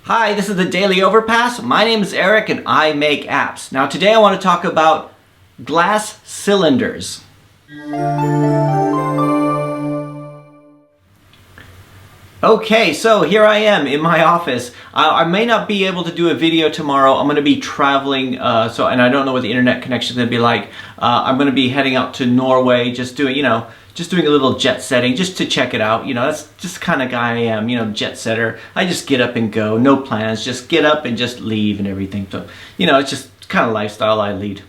Hi, this is the Daily Overpass. My name is Eric and I make apps. Now today I want to talk about glass cylinders. Okay, so here I am in my office. I may not be able to do a video tomorrow. I'm going to be traveling, and I don't know what the internet connection is going to be like. I'm going to be heading out to Norway, just doing a little jet setting, just to check it out. That's just the kind of guy I am, jet setter. I just get up and go, no plans, just get up and just leave and everything. So, it's just kind of lifestyle I lead.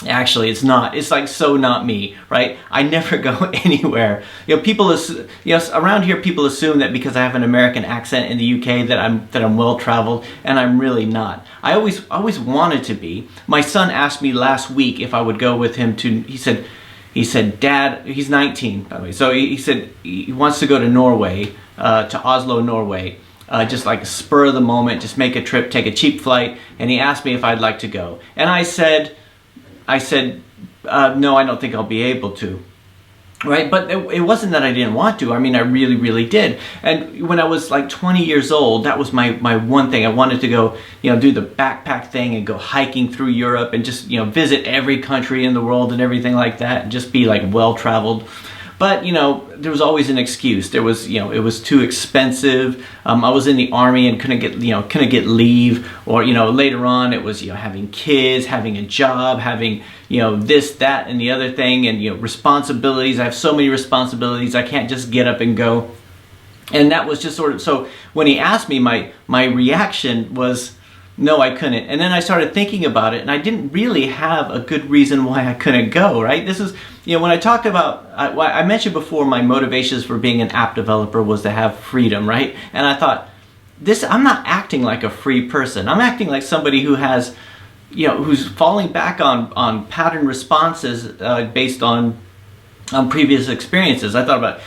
Actually, it's not. It's like so not me, right? I never go anywhere. People, around here, people assume that because I have an American accent in the UK that I'm well traveled, and I'm really not. I always wanted to be. My son asked me last week if I would go with him to. He said, Dad, he's 19 by the way. So he said he wants to go to Norway, to Oslo, Norway. Just like spur of the moment, just make a trip, take a cheap flight, and he asked me if I'd like to go, and I said, no, I don't think I'll be able to, right? But it wasn't that I didn't want to. I mean, I really, really did. And when I was like 20 years old, that was my one thing. I wanted to go, do the backpack thing and go hiking through Europe and just, visit every country in the world and everything like that, and just be like well-traveled. But, there was always an excuse. There was, it was too expensive. I was in the army and couldn't get leave. Or, later on it was, having kids, having a job, having, this, that, and the other thing. And, responsibilities. I have so many responsibilities. I can't just get up and go. And that was just sort of, so when he asked me, my reaction was, no, I couldn't. And then I started thinking about it, and I didn't really have a good reason why I couldn't go, right? This is, when I talked about, I mentioned before my motivations for being an app developer was to have freedom, right? And I thought, I'm not acting like a free person. I'm acting like somebody who has, who's falling back on pattern responses based on previous experiences. I thought about,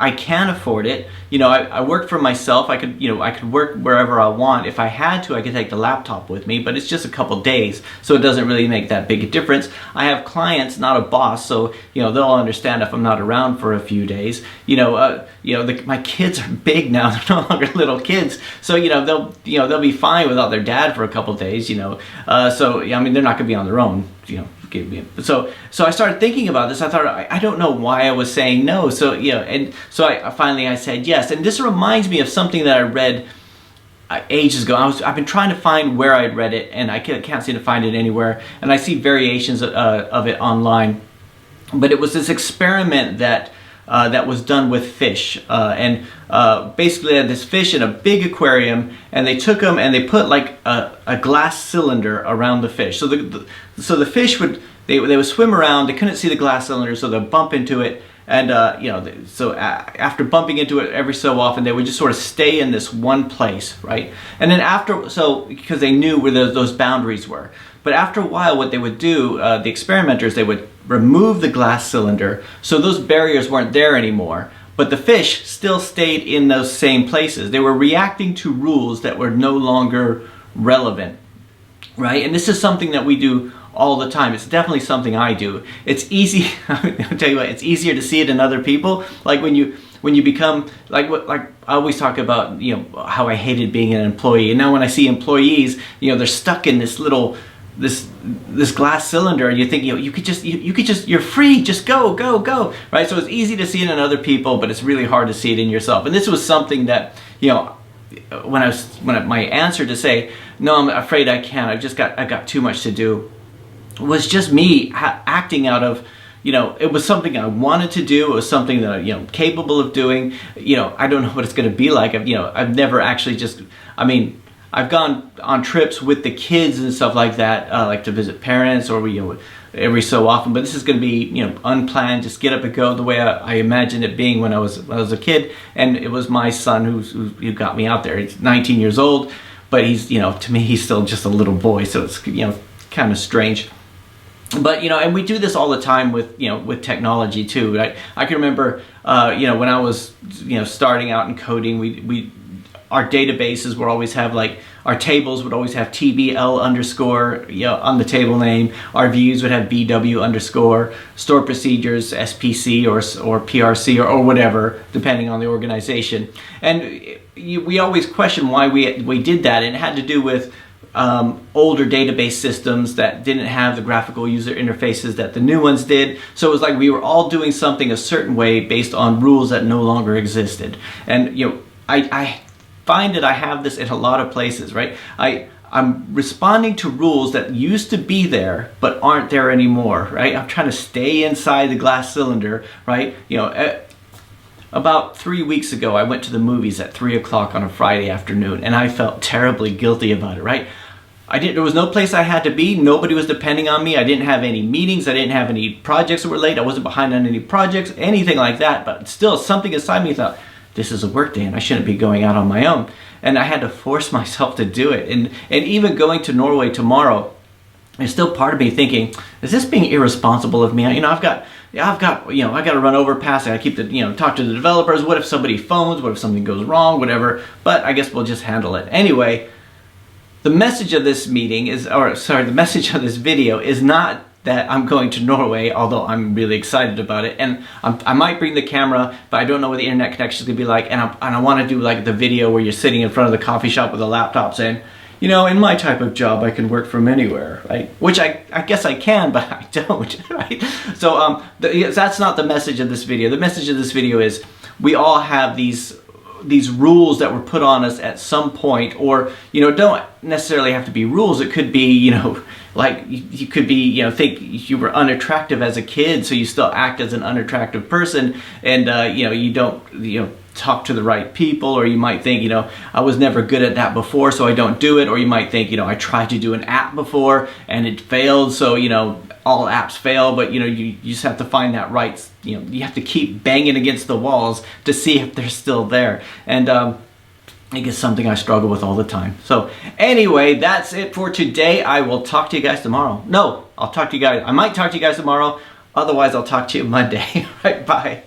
I can afford it. I work for myself. I could work wherever I want. If I had to, I could take the laptop with me, but it's just a couple days, so it doesn't really make that big a difference. I have clients, not a boss, so they'll understand if I'm not around for a few days. My kids are big now; they're no longer little kids, so they'll be fine without their dad for a couple days. So I mean, they're not going to be on their own. So I started thinking about this. I thought, I don't know why I was saying no. So and so I finally said yes. And this reminds me of something that I read ages ago. I've been trying to find where I'd read it, and I can't seem to find it anywhere. And I see variations of it online. But it was this experiment that was done with fish, basically they had this fish in a big aquarium, and they took them and they put like a glass cylinder around the fish. So the fish would swim around. They couldn't see the glass cylinder, so they'd bump into it, and after bumping into it every so often, they would just sort of stay in this one place, right? And then because they knew where those boundaries were. But after a while, what they would do, the experimenters, they would remove the glass cylinder, so those barriers weren't there anymore, but the fish still stayed in those same places. They were reacting to rules that were no longer relevant, right? And this is something that we do all the time. It's definitely something I do. It's easy, I'll tell you what, it's easier to see it in other people. Like when you become, like I always talk about, how I hated being an employee, and now when I see employees, they're stuck in this little, this glass cylinder, and you think, you could just, you're free, just go, right? So it's easy to see it in other people, but it's really hard to see it in yourself. And this was something that, when my answer to say, no, I'm afraid I can't, I got too much to do, was just me acting out of, it was something I wanted to do. It was something that I'm, capable of doing. I don't know what it's going to be like. I've never actually I've gone on trips with the kids and stuff like that, like to visit parents or every so often. But this is going to be unplanned, just get up and go, the way I imagined it being when I was a kid. And it was my son who got me out there. He's 19 years old, but he's to me he's still just a little boy, so it's kind of strange. But and we do this all the time with with technology too, right? I can remember when I was starting out in coding, our databases will always have like Our tables would always have TBL underscore, you know, on the table name. Our views would have BW underscore. Store procedures, SPC or PRC or whatever, depending on the organization. And we always question why we did that, and it had to do with older database systems that didn't have the graphical user interfaces that the new ones did. So it was like we were all doing something a certain way based on rules that no longer existed. And you know, I find that I have this in a lot of places, right? I'm responding to rules that used to be there but aren't there anymore, right? I'm trying to stay inside the glass cylinder, right? You know, about 3 weeks ago, I went to the movies at 3 o'clock on a Friday afternoon, and I felt terribly guilty about it, right? There was no place I had to be. Nobody was depending on me. I didn't have any meetings. I didn't have any projects that were late. I wasn't behind on any projects, anything like that. But still, something inside me thought, this is a work day and I shouldn't be going out on my own. And I had to force myself to do it. And even going to Norway tomorrow, there's still part of me thinking, is this being irresponsible of me? You know, I've got to run Overpass. I keep talk to the developers. What if somebody phones? What if something goes wrong? Whatever. But I guess we'll just handle it anyway. The message of this the message of this video is not that I'm going to Norway, although I'm really excited about it. And I might bring the camera, but I don't know what the internet connection is going to be like. And I want to do like the video where you're sitting in front of the coffee shop with a laptop saying, you know, in my type of job, I can work from anywhere, right? Which I guess I can, but I don't, right? So that's not the message of this video. The message of this video is we all have these rules that were put on us at some point, or, you know, don't necessarily have to be rules. It could be, you know, like you could be, you know, think you were unattractive as a kid, so you still act as an unattractive person, and you know, you don't, you know, talk to the right people, or you might think, you know, I was never good at that before, so I don't do it. Or you might think, you know, I tried to do an app before and it failed, so, you know, all apps fail. But, you know, you just have to find that right, you know, you have to keep banging against the walls to see if they're still there. And I guess something I struggle with all the time. So anyway, that's it for today. I will talk to you guys tomorrow. No, I might talk to you guys tomorrow. Otherwise, I'll talk to you Monday. Right, bye.